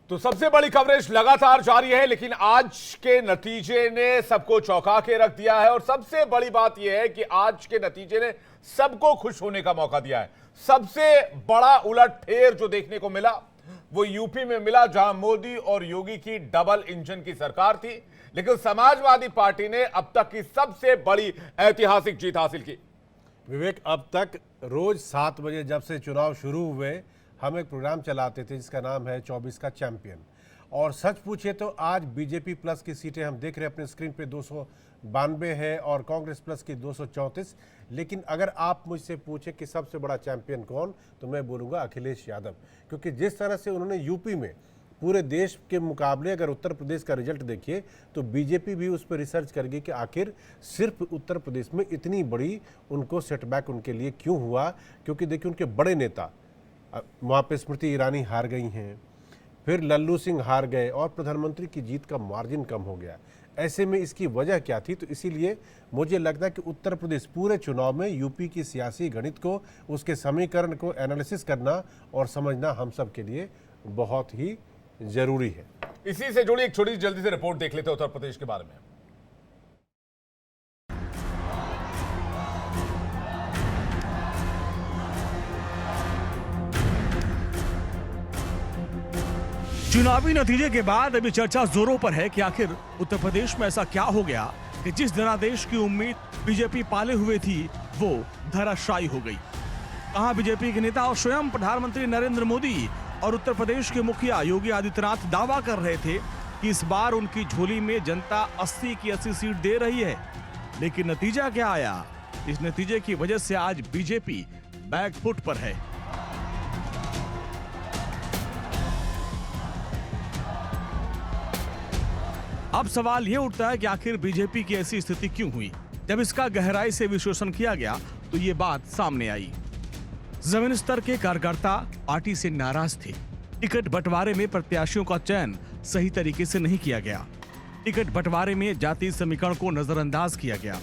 तो सबसे बड़ी कवरेज लगातार जारी है, लेकिन आज के नतीजे ने सबको चौंका के रख दिया है। और सबसे बड़ी बात यह है कि आज के नतीजे ने सबको खुश होने का मौका दिया है। सबसे बड़ा उलटफेर जो देखने को मिला वो यूपी में मिला, जहां मोदी और योगी की डबल इंजन की सरकार थी, लेकिन समाजवादी पार्टी ने अब तक की सबसे बड़ी ऐतिहासिक जीत हासिल की। विवेक, अब तक रोज 7 बजे जब से चुनाव शुरू हुए हम एक प्रोग्राम चलाते थे जिसका नाम है 24 का चैंपियन। और सच पूछे तो आज बीजेपी प्लस की सीटें हम देख रहे हैं अपने स्क्रीन पे 292 है और कांग्रेस प्लस की 234। लेकिन अगर आप मुझसे पूछे कि सबसे बड़ा चैंपियन कौन, तो मैं बोलूँगा अखिलेश यादव। क्योंकि जिस तरह से उन्होंने यूपी में पूरे देश के मुकाबले अगर उत्तर प्रदेश का रिजल्ट देखिए तो बीजेपी भी उस पर रिसर्च करेगी कि आखिर सिर्फ उत्तर प्रदेश में इतनी बड़ी उनको सेटबैक उनके लिए क्यों हुआ। क्योंकि देखिए उनके बड़े नेता वहाँ पे स्मृति ईरानी हार गई हैं, फिर लल्लू सिंह हार गए और प्रधानमंत्री की जीत का मार्जिन कम हो गया। ऐसे में इसकी वजह क्या थी? तो इसीलिए मुझे लगता है कि उत्तर प्रदेश पूरे चुनाव में यूपी की सियासी गणित को, उसके समीकरण को एनालिसिस करना और समझना हम सब के लिए बहुत ही जरूरी है। इसी से जुड़ी एक छोटी जल्दी से रिपोर्ट देख लेते हैं उत्तर प्रदेश के बारे में। चुनावी नतीजे के बाद अभी चर्चा जोरों पर है कि आखिर उत्तर प्रदेश में ऐसा क्या हो गया कि जिस जनादेश की उम्मीद बीजेपी पाले हुए थी वो धराशायी हो गई। कहां बीजेपी के नेता और स्वयं प्रधानमंत्री नरेंद्र मोदी और उत्तर प्रदेश के मुखिया योगी आदित्यनाथ दावा कर रहे थे कि इस बार उनकी झोली में जनता 80 की 80 सीट दे रही है, लेकिन नतीजा क्या आया? इस नतीजे की वजह से आज बीजेपी बैकफुट पर है। अब सवाल यह उठता है कि आखिर बीजेपी की ऐसी स्थिति क्यों हुई? जब इसका गहराई से विश्लेषण किया गया तो ये बात सामने आई। जमीन स्तर के कार्यकर्ता पार्टी से नाराज थे। टिकट बंटवारे में प्रत्याशियों का चयन सही तरीके से नहीं किया गया। टिकट बंटवारे में जाति समीकरण को नजरअंदाज किया गया।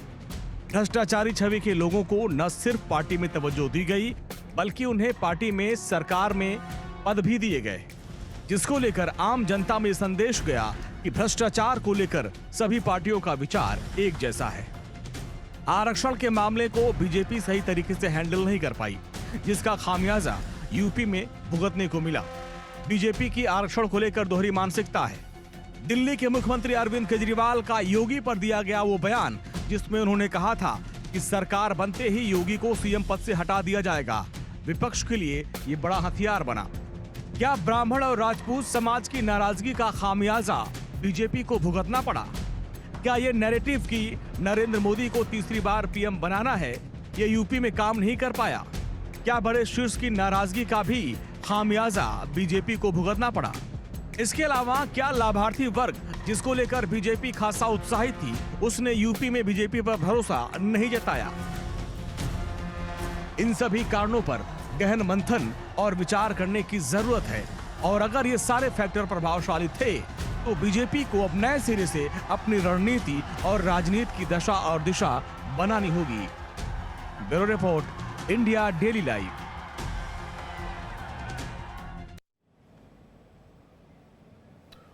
भ्रष्टाचारी छवि के लोगों को न सिर्फ पार्टी में तवज्जो दी गई, बल्कि उन्हें पार्टी में, सरकार में पद भी दिए गए, जिसको लेकर आम जनता में संदेश गया कि भ्रष्टाचार को लेकर सभी पार्टियों का विचार एक जैसा है। आरक्षण के मामले को बीजेपी सही तरीके से हैंडल नहीं कर पाई, जिसका खामियाजा यूपी में भुगतने को मिला। बीजेपी की आरक्षण को लेकर दोहरी मानसिकता है। दिल्ली के मुख्यमंत्री अरविंद केजरीवाल का योगी पर दिया गया वो बयान जिसमें उन्होंने कहा था कि सरकार बनते ही योगी को सीएम पद से हटा दिया जाएगा, विपक्ष के लिए ये बड़ा हथियार बना। क्या ब्राह्मण और राजपूत समाज की नाराजगी का खामियाजा बीजेपी को भुगतना पड़ा? क्या ये नैरेटिव कि नरेंद्र मोदी को तीसरी बार पीएम बनाना है, ये यूपी में काम नहीं कर पाया? क्या बड़े शीर्ष की नाराजगी का भी खामियाजा बीजेपी को भुगतना पड़ा? इसके अलावा क्या लाभार्थी वर्ग जिसको लेकर बीजेपी खासा उत्साहित थी, उसने यूपी में बीजेपी पर भरोसा नहीं जताया? इन सभी कारणों पर गहन मंथन और विचार करने की जरूरत है। और अगर ये सारे फैक्टर प्रभावशाली थे तो बीजेपी को अब नए सिरे से अपनी रणनीति और राजनीति की दशा और दिशा बनानी होगी। Bureau report, India daily live.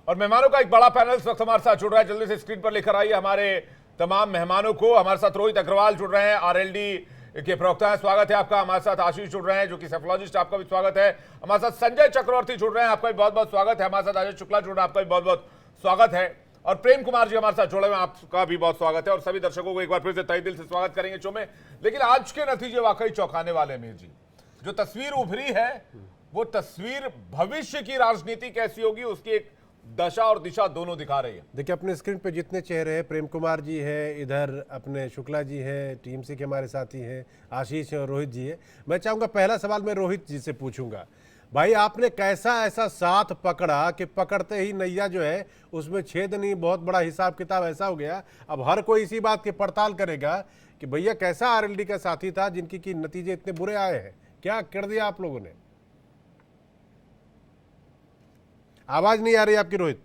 और मेहमानों का एक बड़ा पैनल इस वक्त हमारे साथ जुड़ रहा है। जल्दी से स्क्रीन पर लेकर आइए हमारे तमाम मेहमानों को। हमारे साथ रोहित अग्रवाल जुड़ रहे हैं, आरएलडी के प्रवक्ता हैं, स्वागत है आपका। हमारे साथ आशीष जुड़ रहे हैं जो कि सेफोलॉजिस्ट, आपका भी स्वागत है। हमारे साथ संजय चक्रवर्ती जुड़ रहे हैं, आपका भी बहुत बहुत स्वागत है। हमारे साथ अजय शुक्ला जुड़ रहे हैं, आपका भी बहुत बहुत स्वागत है। और प्रेम कुमार जी हमारे साथ जुड़े हुए हैं, आपका भी बहुत स्वागत है। और सभी दर्शकों को एक बार फिर से तहे दिल से स्वागत करेंगे शो में। लेकिन आज के नतीजे वाकई चौंकाने वाले हैं मीर जी। जो तस्वीर उभरी है वो तस्वीर भविष्य की राजनीति कैसी होगी उसकी एक दशा और दिशा दोनों दिखा रही है। देखिए अपने स्क्रीन पे जितने चेहरे हैं, प्रेम कुमार जी है, इधर अपने शुक्ला जी हैं, टीएमसी के हमारे साथी हैं, आशीष और रोहित जी है। मैं चाहूँगा पहला सवाल मैं रोहित जी से पूछूंगा। भाई आपने कैसा ऐसा साथ पकड़ा कि पकड़ते ही नैया जो है उसमें छेद नहीं, बहुत बड़ा हिसाब किताब ऐसा हो गया। अब हर कोई इसी बात की पड़ताल करेगा कि भैया कैसा आरएलडी का साथी था जिनकी की नतीजे इतने बुरे आए हैं। क्या कर दिया आप लोगों ने? आवाज नहीं आ रही आपकी रोहित,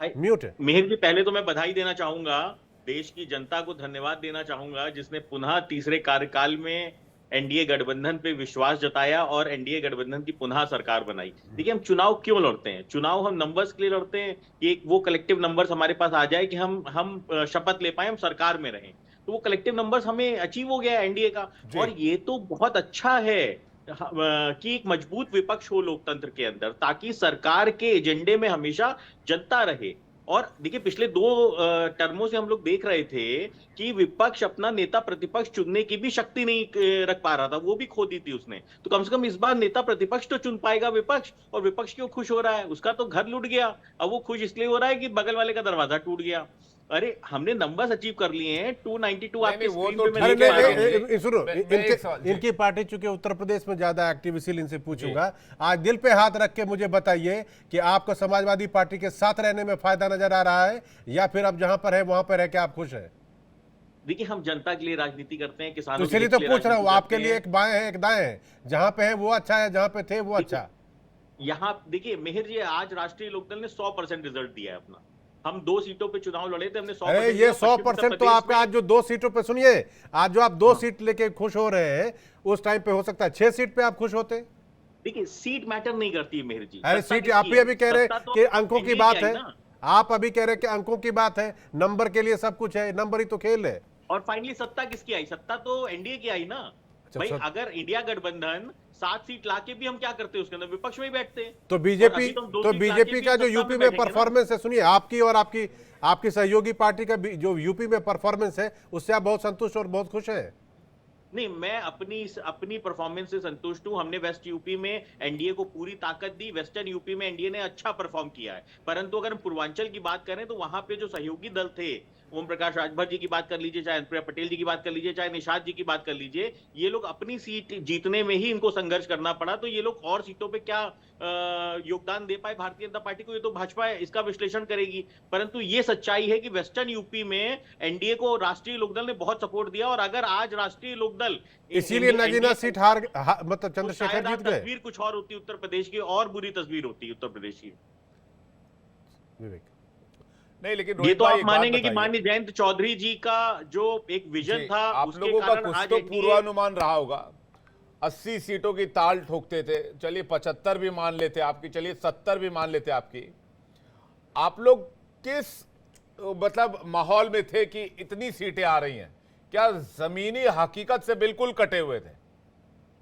म्यूट है। मिहिर जी, पहले तो मैं बधाई देना चाहूंगा, देश की जनता को धन्यवाद देना चाहूंगा जिसने पुनः तीसरे कार्यकाल में एनडीए गठबंधन पे विश्वास जताया और एनडीए गठबंधन की पुनः सरकार बनाई। देखिए, हम चुनाव क्यों लड़ते हैं? चुनाव हम नंबर्स के लिए लड़ते हैं कि एक वो कलेक्टिव नंबर्स हमारे पास आ जाए कि हम शपथ ले पाए, हम सरकार में रहें। तो वो कलेक्टिव नंबर्स हमें अचीव हो गया एनडीए का, और ये तो बहुत अच्छा है कि एक मजबूत विपक्ष हो लोकतंत्र के अंदर, ताकि सरकार के एजेंडे में हमेशा जनता रहे। और देखिए, पिछले 2 टर्मों से हम लोग देख रहे थे कि विपक्ष अपना नेता प्रतिपक्ष चुनने की भी शक्ति नहीं रख पा रहा था, वो भी खो दी थी उसने। तो कम से कम इस बार नेता प्रतिपक्ष तो चुन पाएगा विपक्ष, और विपक्ष क्यों खुश हो रहा है? उसका तो घर लूट गया, अब वो खुश इसलिए हो रहा है कि बगल वाले का दरवाजा टूट गया। अरे, हमने नंबर्स अचीव कर लिए हैं। 292 आपके वो स्क्रीन तो पे मैं ठीक देख है, पा रहा हूं। सुनो, मैं एक सवाल, जी। इनकी पार्टी चूंकि उत्तर प्रदेश में ज्यादा एक्टिव, इसीलिए इनसे पूछूंगा। आज दिल पे हाथ रख के मुझे बताइए कि आपको समाजवादी पार्टी के साथ रहने में फायदा नजर आ रहा है, या फिर अब जहां पर है वहां पर रह के आप खुश हैं? देखिए, हम जनता के लिए राजनीति करते हैं, तो किसानों के इसलिए हित तो के लिए पूछ रहा हूँ, राजनीति आपके करते लिए हैं। एक बाएं है एक दाएं है, जहां पे है वो अच्छा है, जहां पे थे वो अच्छा। यहाँ देखिए मेहर जी, आज राष्ट्रीय लोकदल ने 100% रिजल्ट दिया है अपना। हम 2 सीटों पे चुनाव लड़े थे, हमने 100% अरे ये दिया। 100% तो आपका आज जो 2 सीटों पे, सुनिए, आज जो आप 2 सीट लेके खुश हो रहे हैं, उस टाइम पे हो सकता है 6 सीट पे आप खुश होते। देखिए, सीट मैटर नहीं करती है मेहर जी। अरे सत्ता सीट, किसकी आप ही है? अभी कह रहे सत्ता तो कि अंकों की एनडीए बात आई है, ना। आप अभी कह रहे कि अंकों की बात है, नंबर के लिए सब कुछ है, नंबर ही तो खेल है। और फाइनली सत्ता किसकी आई? सत्ता तो एनडीए की आई ना। भाई, अगर इंडिया गठबंधन 7 सीट लाके भी हम क्या करते हैं उसके अंदर? विपक्ष में ही बैठते हैं। तो और बीजेपी, अभी तो हम 2 तो सीट लाके बीजेपी भी का जो सत्ता यूपी में बैठेंगे ना। परफॉर्मेंस है, सुनिए, आपकी और आपकी सहयोगी पार्टी का जो यूपी में परफॉर्मेंस है, उससे आप बहुत संतुष्ट और बहुत खुश हैं? नहीं, मैं अपनी परफॉर्मेंस से संतुष्ट हूं। हमने वेस्ट यूपी में एनडीए को पूरी ताकत दी, वेस्टर्न यूपी में एनडीए ने अच्छा परफॉर्म किया है। परंतु अगर हम पूर्वांचल की बात करें तो वहां पे जो सहयोगी दल थे, ओम प्रकाश राजभर जी की बात कर लीजिए, चाहे अनुप्रिया पटेल जी की बात कर लीजिए, चाहे निषाद जी की बात कर लीजिए, ये लोग अपनी सीट जीतने में ही इनको संघर्ष करना पड़ा। तो ये लोग और सीटों पे क्या योगदान दे पाए भारतीय जनता पार्टी को, ये तो भाजपा इसका विश्लेषण करेगी। परंतु ये सच्चाई है कि वेस्टर्न यूपी में एनडीए को राष्ट्रीय लोकदल ने बहुत सपोर्ट दिया, और अगर आज राष्ट्रीय लोकदल इसीलिए नगीना सीट मतलब चंद्रशेखर जीत गए। तस्वीर कुछ और होती उत्तर प्रदेश की, और बुरी तस्वीर होती उत्तर प्रदेश की। विवेक, नहीं, लेकिन ये रोहित तो भाई, आप एक बात मानेंगे कि बताइए। माननीय जयंत चौधरी जी का जो एक विजन जी, था, आप उसके लोगों का कारण कुछ आज तो एनडीए पूर्वानुमान रहा होगा। 80 सीटों की ताल ठोकते थे, चलिए 75 भी मान लेते आपकी, चलिए 70 भी मान लेते आपकी। आप लोग किस मतलब माहौल में थे कि इतनी सीटें आ रही हैं? क्या जमीनी हकीकत से बिल्कुल कटे हुए थे?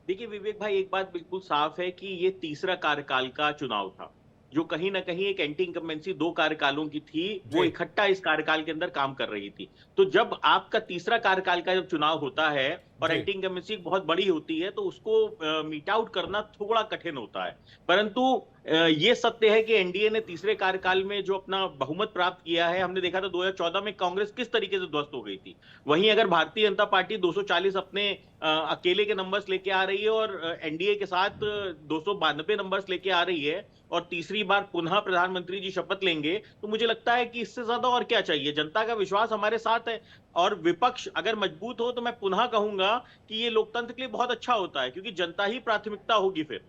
देखिए विवेक भाई, एक बात बिल्कुल साफ है कि ये तीसरा कार्यकाल का चुनाव था, जो कहीं ना कहीं एक एंटी इनकम्बेंसी 2 कार्यकालों की थी, वो इकट्ठा इस कार्यकाल के अंदर काम कर रही थी। तो जब आपका तीसरा कार्यकाल का जब चुनाव होता है और एंटी इनकम्बेंसी बहुत बड़ी होती है, तो उसको मीट आउट करना थोड़ा कठिन होता है। परंतु ये सत्य है कि एनडीए ने तीसरे कार्यकाल में जो अपना बहुमत प्राप्त किया है, हमने देखा था 2014 में कांग्रेस किस तरीके से ध्वस्त हो गई थी। वहीं अगर भारतीय जनता पार्टी 240 अपने अकेले के नंबर्स लेके आ रही है और एनडीए के साथ 292 नंबर्स लेके आ रही है, और तीसरी बार पुनः प्रधानमंत्री जी शपथ लेंगे, तो मुझे लगता है कि इससे ज्यादा और क्या चाहिए। जनता का विश्वास हमारे साथ है, और विपक्ष अगर मजबूत हो तो मैं पुनः कहूंगा कि ये लोकतंत्र के लिए बहुत अच्छा होता है, क्योंकि जनता ही प्राथमिकता होगी फिर।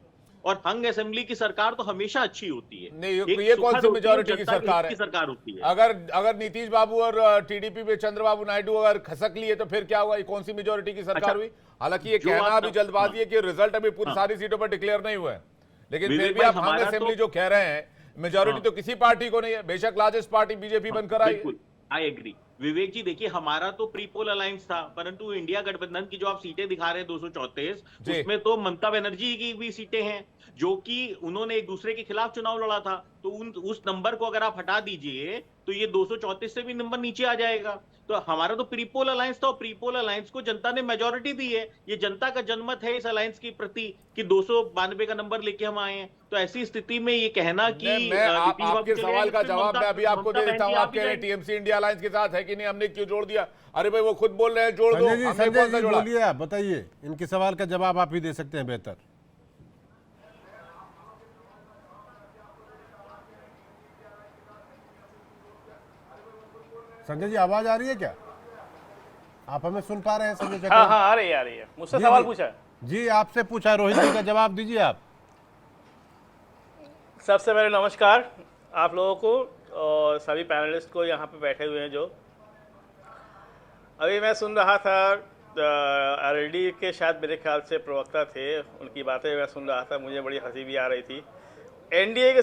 और हंग असेंबली की सरकार तो हमेशा अच्छी होती है। नहीं, ये कौन सी मेजोरिटी की सरकार है? सरकार होती है। अगर नीतीश बाबू और टीडीपी में चंद्रबाबू नायडू अगर खसक लिए तो फिर क्या हुआ? ये कौन सी मेजोरिटी की सरकार हुई? हालांकि ये कहना अभी जल्दबाजी है कि रिजल्ट अभी पूरी सारी सीटों पर डिक्लेयर नहीं हुआ है, लेकिन फिर भी आप हंग असेंबली जो कह रहे हैं, मेजोरिटी तो किसी पार्टी को नहीं है। बेशक लार्जेस्ट पार्टी बीजेपी बनकर आई। आई एग्री विवेक जी। देखिए, हमारा तो प्री पोल अलायंस था, परंतु इंडिया गठबंधन की जो आप सीटें दिखा रहे हैं 234, उसमें तो ममता बनर्जी की भी सीटें हैं, जो कि उन्होंने एक दूसरे के खिलाफ चुनाव लड़ा था। तो उस नंबर को अगर आप हटा दीजिए तो ये 234 से भी नंबर नीचे आ जाएगा। तो हमारा तो प्रीपोल अलायंस था, और प्रीपोल अलायंस को जनता ने मेजोरिटी दी है। ये जनता का जनमत है इस अलायंस की प्रति कि 292 का नंबर लेके हम आए हैं। तो ऐसी स्थिति में ये कहना कि आपके सवाल का जवाब मैं अभी आपको दे देता हूं। आप कह रहे हैं टीएमसी इंडिया अलायंस के साथ है कि नहीं, हमने क्यों जोड़ दिया? अरे भाई, वो खुद बोल रहे हैं जोड़ दो, हमने कौन सा जोड़ा? बोलिए, आप बताइए, इनके सवाल का जवाब आप ही दे सकते हैं बेहतर। संजय जी, आवाज आ रही है क्या? आप हमें सुन पा रहे हैं संजय चक्रवर्ती? हाँ, आ रही है। मुझसे सवाल पूछा है जी, आपसे पूछा। रोहित जी का जवाब दीजिए आप। सबसे पहले नमस्कार आप लोगों को और सभी पैनलिस्ट को यहाँ पे बैठे हुए हैं। जो अभी मैं सुन रहा था आरएलडी के शायद मेरे ख्याल से प्रवक्ता थे, उनकी बातें मैं सुन रहा था, मुझे बड़ी हंसी भी आ रही थी। एनडीए की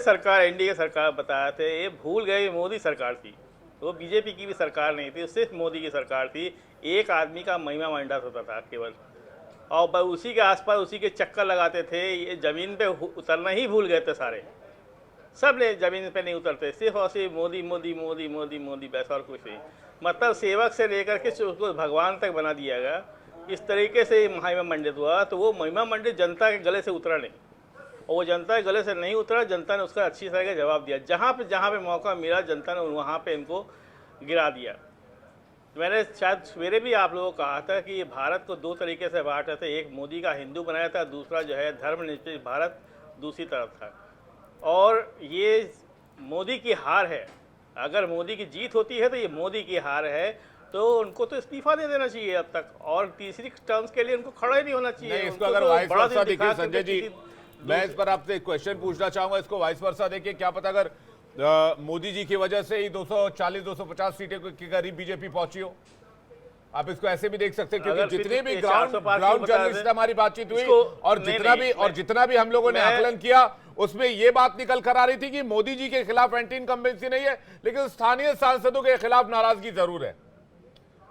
सरकार बताया थे, ये भूल गए मोदी सरकार थी, वो बीजेपी की भी सरकार नहीं थी, सिर्फ मोदी की सरकार थी। एक आदमी का महिमा मंडस होता था केवल, और उसी के आसपास उसी के चक्कर लगाते थे। ये ज़मीन पे उतरना ही भूल गए थे सारे, सब ने ज़मीन पे नहीं उतरते, सिर्फ और सिर्फ मोदी मोदी मोदी मोदी मोदी, बस और कुछ नहीं। मतलब सेवक से लेकर के उसको भगवान तक बना दिया गया। इस तरीके से महिमा मंडित हुआ, तो वो महिमा मंडित जनता के गले से उतरा नहीं, और वो जनता के गले से नहीं उतरा। जनता ने उसका अच्छी तरह का जवाब दिया। जहाँ पे मौका मिला जनता ने वहाँ पे इनको गिरा दिया। मैंने शायद सवेरे भी आप लोगों को कहा था कि भारत को दो तरीके से बांटा था, एक मोदी का हिंदू बनाया था, दूसरा जो है धर्मनिरपेक्ष भारत दूसरी तरफ था। और ये मोदी की हार है। अगर मोदी की जीत होती है तो ये मोदी की हार है, तो उनको तो इस्तीफा दे देना चाहिए अब तक, और तीसरी टर्म्स के लिए उनको खड़ा ही नहीं होना चाहिए। नहीं, इसको अगर वाइस वर्सा देखिए संजय जी, मैं इस पर आपसे एक क्वेश्चन पूछना चाहूंगा, इसको वाइस वर्सा देखिए, क्या पता अगर मोदी जी की वजह से ही 240-250 सीटें के करीब बीजेपी पहुंची हो। आप इसको ऐसे भी देख सकते हैं, क्योंकि जितने भी ग्राउंड जर्नलिस्ट हमारी बातचीत हुई और जितना भी हम लोगों ने आकलन किया, उसमें ये बात निकल कर आ रही थी कि मोदी जी के खिलाफ एंटी इनकम्बेंसी नहीं है, लेकिन स्थानीय सांसदों के खिलाफ नाराजगी जरूर है।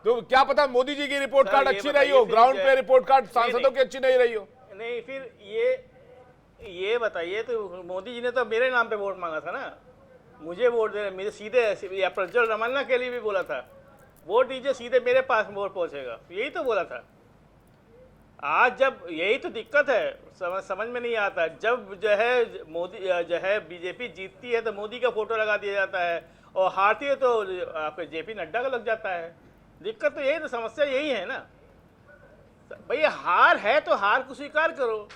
तो क्या पता मोदी जी की रिपोर्ट कार्ड अच्छी रही हो, ग्राउंड पे रिपोर्ट कार्ड सांसदों की अच्छी नहीं रही हो। नहीं, फिर ये बताइए, तो मोदी जी ने तो मेरे नाम पे वोट मांगा था ना, मुझे वोट दे, मेरे सीधे प्रज्वल रमन्ना के लिए भी बोला था, वोट दीजिए सीधे मेरे पास वोट पहुंचेगा, यही तो बोला था। आज जब यही तो दिक्कत है, समझ में नहीं आता, जब जो है मोदी जो है बीजेपी जीतती है तो मोदी का फोटो लगा दिया जाता है, और हारती है तो आपके जेपी नड्डा का लग जाता है। दिक्कत तो यही, तो समस्या यही है ना भाई। हार है तो हार को स्वीकार करो।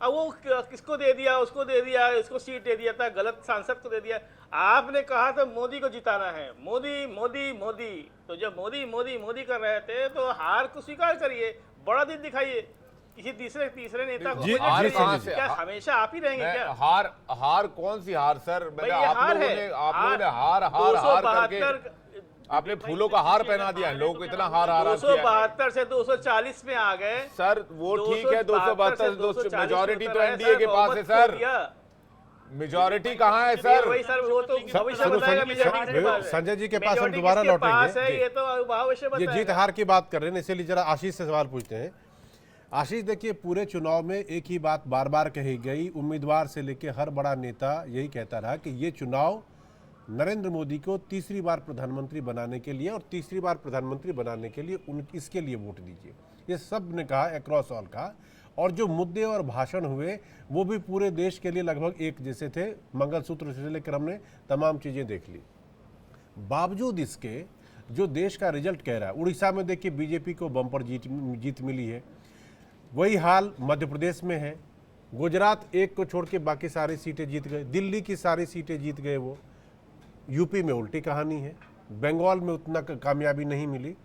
अब वो किसको दे दिया, उसको दे दिया, इसको सीट दे दिया था, गलत सांसद को दे दिया। आपने कहा था मोदी को जिताना है, मोदी मोदी मोदी, तो जब मोदी मोदी मोदी कर रहे थे तो हार को स्वीकार करिए, बड़ा दिन दिखाइए किसी तीसरे नेता को। क्या हमेशा आप ही रहेंगे क्या? हार कौन सी हार सर? आप लोगों ने हार करके आपने फूलों का हार पहना दिया, लोग इतना हार 272 से 240 में आ गए सर। वो ठीक है, 272 मेजॉरिटी तो एनडीए के पास है सर, मेजॉरिटी कहाँ है सर? वही सर, वो तो भविष्य बताएगा मेजॉरिटी के पास। संजय जी के पास हम दोबारा लौटेंगे, ये तो भविष्य बताएगा। ये जीत हार की बात कर रहे हैं, इसलिए जरा आशीष से सवाल पूछते हैं। आशीष, देखिए पूरे चुनाव में एक ही बात बार बार कही गई, उम्मीदवार से लेकर हर बड़ा नेता यही कहता रहा कि ये चुनाव नरेंद्र मोदी को तीसरी बार प्रधानमंत्री बनाने के लिए, और तीसरी बार प्रधानमंत्री बनाने के लिए इसके लिए वोट दीजिए, ये सब ने कहा, अक्रॉस ऑल कहा। और जो मुद्दे और भाषण हुए वो भी पूरे देश के लिए लगभग एक जैसे थे, मंगलसूत्र से लेकर हमने तमाम चीज़ें देख ली। बावजूद इसके जो देश का रिजल्ट कह रहा है, उड़ीसा में देखिए बीजेपी को बम्पर जीत मिली है, वही हाल मध्य प्रदेश में है, गुजरात एक को छोड़ के बाकी सारी सीटें जीत गए, दिल्ली की सारी सीटें जीत गए वो, यूपी में उल्टी कहानी है, बंगाल में उतना कामयाबी नहीं मिली।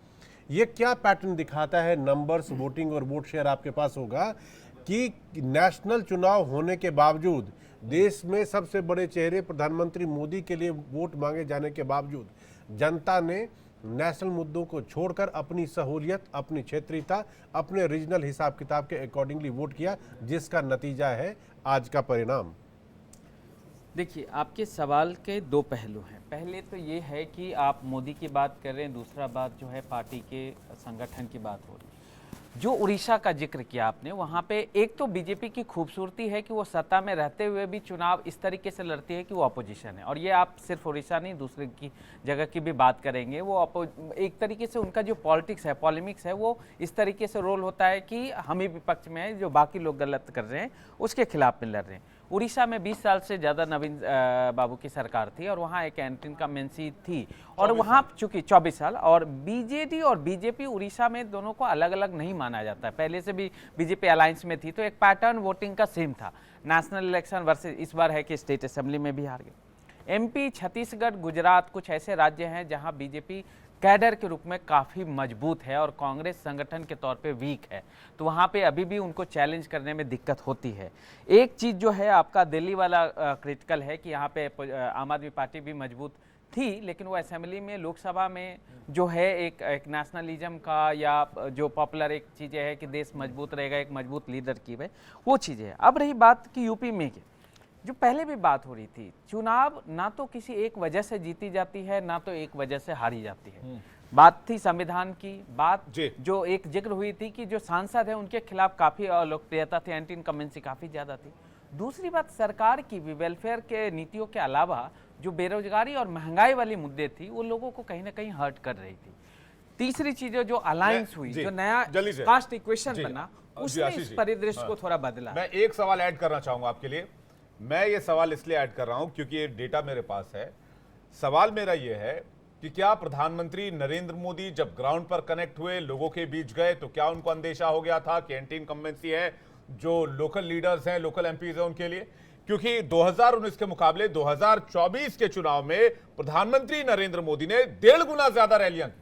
ये क्या पैटर्न दिखाता है? नंबर्स, वोटिंग और वोट शेयर आपके पास होगा कि नेशनल चुनाव होने के बावजूद, देश में सबसे बड़े चेहरे प्रधानमंत्री मोदी के लिए वोट मांगे जाने के बावजूद जनता ने नेशनल मुद्दों को छोड़कर अपनी सहूलियत, अपनी क्षेत्रीयता, अपने रीजनल हिसाब किताब के अकॉर्डिंगली वोट किया, जिसका नतीजा है आज का परिणाम। देखिए, आपके सवाल के दो पहलू हैं। पहले तो ये है कि आप मोदी की बात कर रहे हैं, दूसरा बात जो है पार्टी के संगठन की बात हो रही है। जो उड़ीसा का जिक्र किया आपने, वहाँ पे एक तो बीजेपी की खूबसूरती है कि वो सत्ता में रहते हुए भी चुनाव इस तरीके से लड़ती है कि वो अपोजिशन है। और ये आप सिर्फ उड़ीसा नहीं, दूसरे की जगह की भी बात करेंगे, वो एक तरीके से उनका जो पॉलिटिक्स है, पॉलिमिक्स है, वो इस तरीके से रोल होता है कि हम ही विपक्ष में हैं, जो बाकी लोग गलत कर रहे हैं उसके खिलाफ में लड़ रहे हैं। उड़ीसा में 20 साल से ज़्यादा नवीन बाबू की सरकार थी और वहाँ एक एंटी इनकम्बेंसी थी, और वहाँ चूंकि 24 साल, और बीजेडी और बीजेपी उड़ीसा में दोनों को अलग अलग नहीं माना जाता है। पहले से भी बीजेपी अलायंस में थी, तो एक पैटर्न वोटिंग का सेम था। नेशनल इलेक्शन वर्सेस इस बार है कि स्टेट असेंबली में भी हार गए। एमपी, छत्तीसगढ़, गुजरात कुछ ऐसे राज्य हैं जहाँ बीजेपी कैडर के रूप में काफ़ी मजबूत है और कांग्रेस संगठन के तौर पे वीक है, तो वहाँ पे अभी भी उनको चैलेंज करने में दिक्कत होती है। एक चीज़ जो है आपका दिल्ली वाला क्रिटिकल है कि यहाँ पे आम आदमी पार्टी भी मजबूत थी, लेकिन वो असेंबली में, लोकसभा में जो है एक नेशनलिज्म का या जो पॉपुलर एक चीज़ें है कि देश मजबूत रहेगा, एक मजबूत लीडर की है, वो चीज़ें है। अब रही बात कि यूपी में जो पहले भी बात हो रही थी, चुनाव ना तो किसी एक वजह से जीती जाती है, ना तो एक वजह से हारी जाती है। बात थी संविधान की, बात जो एक जिक्र हुई थी कि जो सांसद है उनके खिलाफ काफ़ी लोकप्रियता थी, एंटी इनकम्बेंसी काफ़ी ज़्यादा थी। दूसरी बात, सरकार की भी वेलफेयर के नीतियों के अलावा जो बेरोजगारी और महंगाई वाली मुद्दे थी, वो लोगों को कहीं ना कहीं हर्ट कर रही थी। तीसरी चीज़ जो अलायंस हुई, जो नया कास्ट इक्वेशन बना, उसने इस परिदृश्य को थोड़ा बदला। मैं एक सवाल ऐड करना चाहूंगा आपके लिए। मैं ये सवाल इसलिए ऐड कर रहा हूं क्योंकि ये डेटा मेरे पास है। सवाल मेरा ये है कि क्या प्रधानमंत्री नरेंद्र मोदी जब ग्राउंड पर कनेक्ट हुए, लोगों के बीच गए, तो क्या उनको अंदेशा हो गया था कि एंटी इनकम्बेंसी है जो लोकल लीडर्स हैं, लोकल एमपीज हैं, उनके लिए? क्योंकि 2019 के मुकाबले 2024 के चुनाव में प्रधानमंत्री नरेंद्र मोदी ने 1.5 गुना ज्यादा रैलियां की,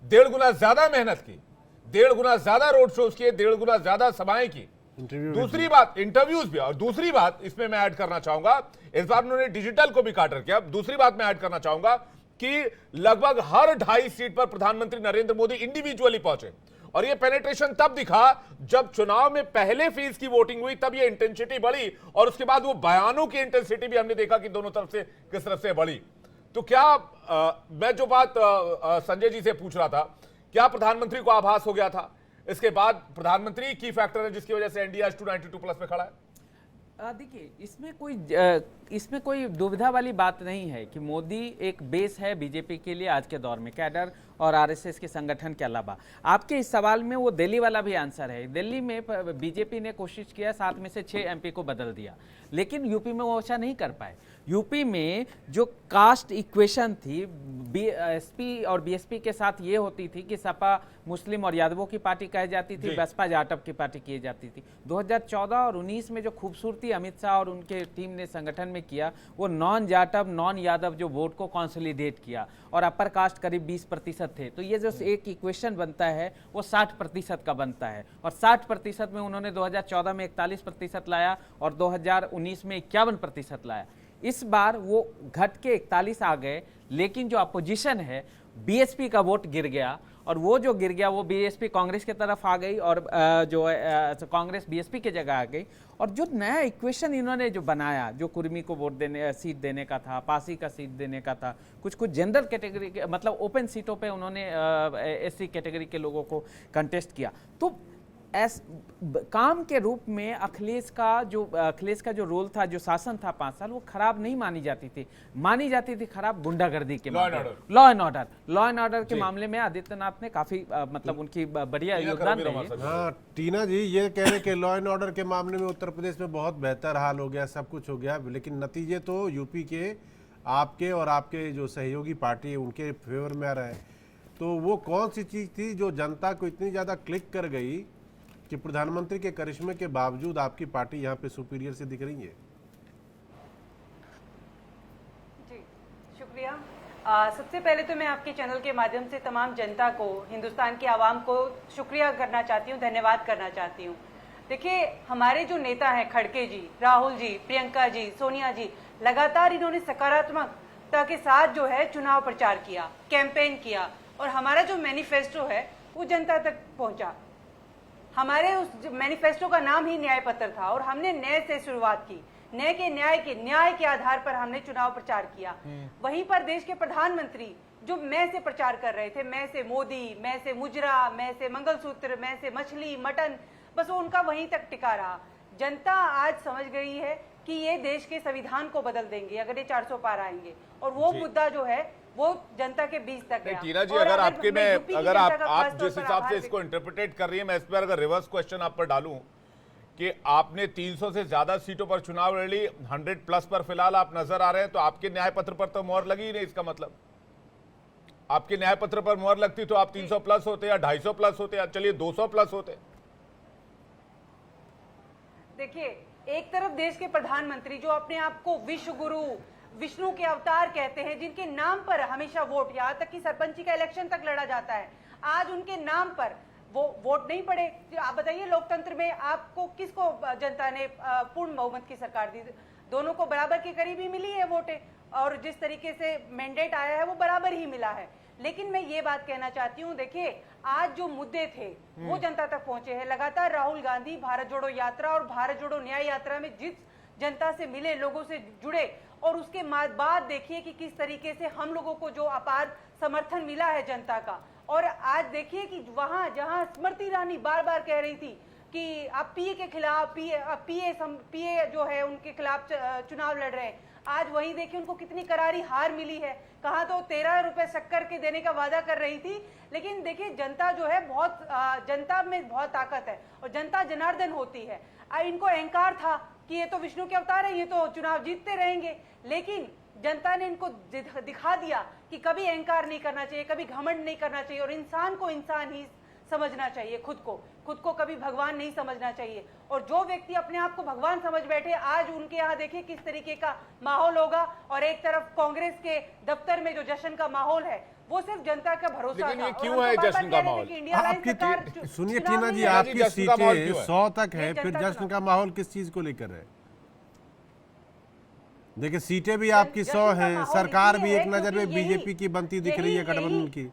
1.5 गुना ज्यादा मेहनत की, 1.5 गुना ज्यादा रोड शोज किए, 1.5 गुना ज्यादा सभाएं की। दूसरी बात, इंटरव्यूज भी। और दूसरी बात इसमें मैं ऐड करना चाहूंगा, इस बार उन्होंने डिजिटल को भी काटर किया। दूसरी बात मैं ऐड करना चाहूंगा कि लगभग हर 2.5 सीट पर प्रधानमंत्री नरेंद्र मोदी इंडिविजुअली पहुंचे। और ये पेनिट्रेशन तब दिखा जब चुनाव में पहले फेज की वोटिंग हुई, तब ये इंटेंसिटी बढ़ी। और उसके बाद वो बयानों की इंटेंसिटी भी हमने देखा कि दोनों तरफ से किस तरफ से बढ़ी। तो क्या मैं जो बात संजय जी से पूछ रहा था, क्या प्रधानमंत्री को आभास हो गया था? इसके बाद प्रधानमंत्री की फैक्टर है जिसकी वजह से एनडीए आज 292+ पे खड़ा है। देखिए, इसमें कोई दुविधा वाली बात नहीं है कि मोदी एक बेस है बीजेपी के लिए आज के दौर में, कैडर और आरएसएस के संगठन के अलावा। आपके इस सवाल में वो दिल्ली वाला भी आंसर है। दिल्ली में बीजेपी ने कोशिश किया, 7 में से 6 एमपी को बदल दिया, लेकिन यूपी में वो ऐसा नहीं कर पाए। यूपी में जो कास्ट इक्वेशन थी, एसपी और बीएसपी के साथ ये होती थी कि सपा मुस्लिम और यादवों की पार्टी कही जाती थी, बसपा जाटव की पार्टी की जाती थी। 2014 और 19 में जो खूबसूरती अमित शाह और उनके टीम ने संगठन में किया, वो नॉन जाटव नॉन यादव जो वोट को कंसोलिडेट किया, और अपर कास्ट करीब 20% थे। तो ये जो एक इक्वेशन बनता है वो 60% का बनता है, और 60% में उन्होंने 2014 में 41% लाया और 2019 में 51% लाया। इस बार वो घट के 41 आ गए, लेकिन जो अपोजिशन है बीएसपी का वोट गिर गया, और वो जो गिर गया वो बीएसपी कांग्रेस की तरफ आ गई, और कांग्रेस बीएसपी की जगह आ गई। और जो नया इक्वेशन इन्होंने जो बनाया, जो कुर्मी को वोट देने, सीट देने का था, पासी का सीट देने का था, कुछ जनरल कैटेगरी के, मतलब ओपन सीटों पे उन्होंने एससी कैटेगरी के लोगों को कंटेस्ट किया। तो काम के रूप में अखिलेश का जो रोल था, जो शासन था 5 साल, वो खराब नहीं मानी जाती थी खराब गुंडागर्दी के मामले, लॉ एंड ऑर्डर के मामले में आदित्यनाथ ने काफी मतलब उनकी बढ़िया योगदान रही है। हाँ, टीना जी ये कह रहे कि लॉ एंड ऑर्डर के मामले में उत्तर प्रदेश में बहुत बेहतर हाल हो गया, सब कुछ हो गया, लेकिन नतीजे तो यूपी के आपके और आपके जो सहयोगी पार्टी है उनके फेवर में आ रहा है। तो वो कौन सी चीज थी जो जनता को इतनी ज्यादा क्लिक कर गई कि प्रधानमंत्री के करिश्मे के बावजूद आपकी पार्टी यहाँ पे सुपीरियर से दिख रही है? जी शुक्रिया। सबसे पहले तो मैं आपके चैनल के माध्यम से तमाम जनता को, हिंदुस्तान की आवाम को शुक्रिया करना चाहती हूँ, धन्यवाद करना चाहती हूँ। देखिए, हमारे जो नेता हैं खड़गे जी, राहुल जी, प्रियंका जी, सोनिया जी, लगातार इन्होंने सकारात्मकता के साथ जो है चुनाव प्रचार किया, कैंपेन किया, और हमारा जो मैनिफेस्टो है वो जनता तक पहुंचा। हमारे उस मैनिफेस्टो का नाम ही न्याय पत्र था, और हमने न्याय से शुरुआत की, न्याय के आधार पर हमने चुनाव प्रचार किया। वहीं पर देश के प्रधानमंत्री जो मैं से प्रचार कर रहे थे, मैं से मोदी, मैं से मुजरा, मैं से मंगलसूत्र, मैं से मछली मटन, बस वो उनका वहीं तक टिका रहा। जनता आज समझ गई है कि ये देश के संविधान को बदल देंगे अगर ये 400 पार आएंगे, और वो मुद्दा जो है वो जनता के बीच तक गया। टीना जी, अगर आपके में अगर आप जिस हिसाब से इसको इंटरप्रिटेट कर रही है, मैं इस पर अगर रिवर्स क्वेश्चन आप पर डालूं कि आपने 300 से ज्यादा सीटों पर चुनाव लड़ ली, 100+ पर फिलहाल आप नजर आ रहे हैं, तो आपके न्याय पत्र पर तो मोहर लगी ही नहीं। इसका मतलब आपके न्याय पत्र पर मोहर लगती तो आप 300+ होते या 250+ होते या चलिए 200+ होते। देखिए, एक तरफ देश के प्रधानमंत्री जो अपने आप को विश्व गुरु, विष्णु के अवतार कहते हैं, जिनके नाम पर हमेशा वोट, यहाँ तक कि सरपंची का इलेक्शन तक लड़ा जाता है, आज उनके नाम पर वो वोट नहीं पड़े। आप बताइए, लोकतंत्र में आपको किसको जनता ने पूर्ण बहुमत की सरकार दी? दोनों को बराबर के करीब ही मिली है वोटें। और जिस तरीके से मैंडेट आया है वो बराबर ही मिला है। लेकिन मैं ये बात कहना चाहती हूँ, देखिए आज जो मुद्दे थे वो जनता तक पहुंचे हैं। लगातार राहुल गांधी भारत जोड़ो यात्रा और भारत जोड़ो न्याय यात्रा में जिस जनता से मिले, लोगों से जुड़े, और उसके बाद देखिए कि किस तरीके से हम लोगों को जो अपार समर्थन मिला है जनता का। और आज देखिए कि वहां जहां स्मृति ईरानी बार बार कह रही थी कि आप पीए के खिलाफ, पीए जो है उनके खिलाफ चुनाव लड़ रहे हैं, आज वही देखिए उनको कितनी करारी हार मिली है। कहा तो 13 रुपए शक्कर के देने का वादा कर रही थी, लेकिन देखिए जनता जो है बहुत जनता में बहुत ताकत है और जनता जनार्दन होती है। इनको अहंकार था कि ये तो विष्णु के अवतार है, ये तो चुनाव जीतते रहेंगे, लेकिन जनता ने इनको दिखा दिया कि कभी अहंकार नहीं करना चाहिए, कभी घमंड नहीं करना चाहिए और इंसान को इंसान ही समझना चाहिए। खुद को कभी भगवान नहीं समझना चाहिए। और जो व्यक्ति अपने आप को भगवान समझ बैठे, आज उनके यहाँ देखिए किस तरीके का माहौल होगा। और एक तरफ कांग्रेस के दफ्तर में जो जश्न का माहौल है वो सिर्फ जनता का भरोसा लेकिन था। ये और क्यों हम तो है बार-बार जश्न कह का रहे थे माहौल? कि इंडिया लाइन आपकी सरकार सुनिए चुनाव टीना में जी, नहीं आपकी जश्न का माहौल क्यों सीटें है? 100 तक है, ये फिर जनता जश्न का का माहौल किस चीज को लेकर है? देखिए सीटें भी आपकी 100 जश्न का हैं, माहौल सरकार भी इसलिए एक है नजर में क्योंकि बीजेपी की बनती दिख रही है, गठबंधन की।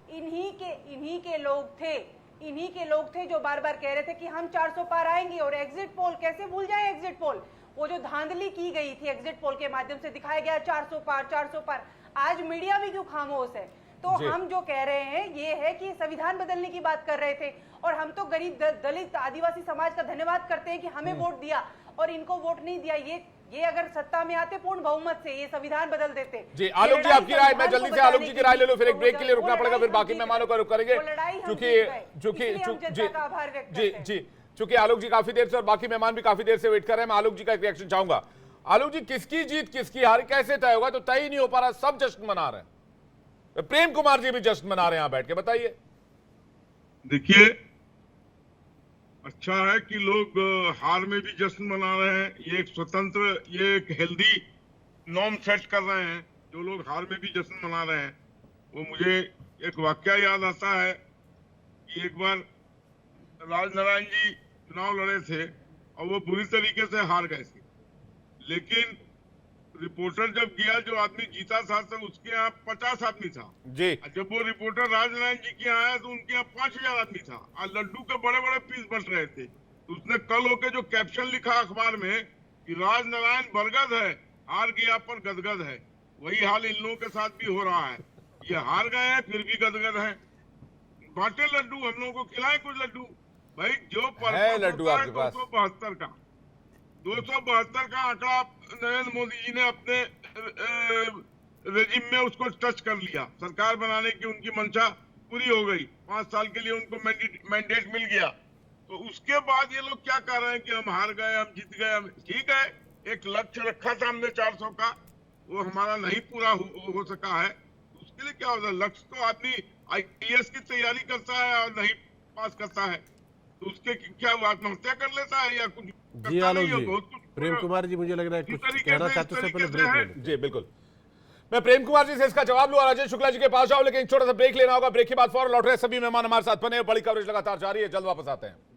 इन्हीं के लोग थे जो बार बार कह रहे थे कि हम 400 पार आएंगे। और एग्जिट पोल कैसे भूल जाए, एग्जिट पोल वो जो धांधली की गई थी, एग्जिट पोल के माध्यम से दिखाया गया 400 पार। आज मीडिया भी क्यों खामोश है? तो जी। हम जो कह रहे हैं ये है कि संविधान बदलने की बात कर रहे थे और हम तो गरीब दलित आदिवासी समाज का धन्यवाद करते हैं कि हमें वोट दिया और इनको वोट नहीं दिया। ये अगर सत्ता में आते पूर्ण बहुमत से ये संविधान बदल देते। जी आलोक जी, आपकी राय, मैं जल्दी से आलोक जी की राय ले लूं, फिर एक ब्रेक के लिए रुकना पड़ेगा, फिर बाकी मेहमानों का रुख करेंगे चूंकि आलोक जी काफी देर से और बाकी मेहमान भी काफी देर से वेट कर रहे हैं। मैं आलोक जी का एक रिएक्शन चाहूंगा। आलोक जी, किसकी जीत किसकी हार कैसे तय होगा? तो तय ही नहीं हो पा रहा, सब जश्न मना रहे हैं। प्रेम कुमार जी भी जश्न मना रहे हैं यहाँ बैठ के, बताइए। देखिए, अच्छा है कि लोग हार में भी जश्न मना रहे हैं। ये एक स्वतंत्र, ये एक हेल्दी नॉर्म सेट कर रहे हैं। जो लोग हार में भी जश्न मना रहे हैं, वो मुझे एक वाकया याद आता है कि एक बार राजनारायण जी चुनाव लड़े थे और वो बुरी तरीके से हार गए थे, लेकिन रिपोर्टर जब गया, जो आदमी जीता था तो उसके यहाँ 50 आदमी था जी। जब वो रिपोर्टर राजनारायण जी के यहाँ आया तो उनके यहाँ 5000 आदमी था और लड्डू के बड़े बड़े पीस बट रहे थे। तो उसने कल होके जो कैप्शन लिखा अखबार में कि राजनारायण बरगद है, हार गया पर गदगद है, वही हाल इन लोगों के साथ भी हो रहा है। ये हार गए हैं फिर भी गदगद है। बांटे लड्डू, हम लोगों को खिलाए कुछ लड्डू। भाई जो है लड्डू आपके पास। 272 का आंकड़ा नरेंद्र मोदी जी ने अपने रेजिम में उसको टच कर लिया। सरकार बनाने की उनकी मंशा पूरी हो गई, 5 साल के लिए उनको मैंडेट मिल गया। तो उसके बाद ये लोग क्या कर रहे हैं कि हम हार गए, हम जीत गए। ठीक है, एक लक्ष्य रखा था हमने 400 का, वो हमारा नहीं पूरा हो सका है। उसके लिए क्या होता है, लक्ष्य तो आदमी IAS की तैयारी करता है और नहीं पास करता है तो उसके क्या आत्महत्या कर लेता है या कुछ जी करता आलोक नहीं है, जी, बहुत कुछ प्रेम कुमार जी मुझे लग रहा है इस कुछ तरीके कहना से- चाहते इस उससे पहले तरीके ब्रेक से ले है। लें। जी बिल्कुल, मैं प्रेम कुमार जी से इसका जवाब लूं, राजेश शुक्ला जी के पास जाऊं, लेकिन एक छोटा सा ब्रेक लेना होगा। ब्रेक के बाद फौरन लौट रहे सभी मेहमान हमारे साथ बने, बड़ी कवरेज लगातार जारी है, जल्द वापस आते हैं।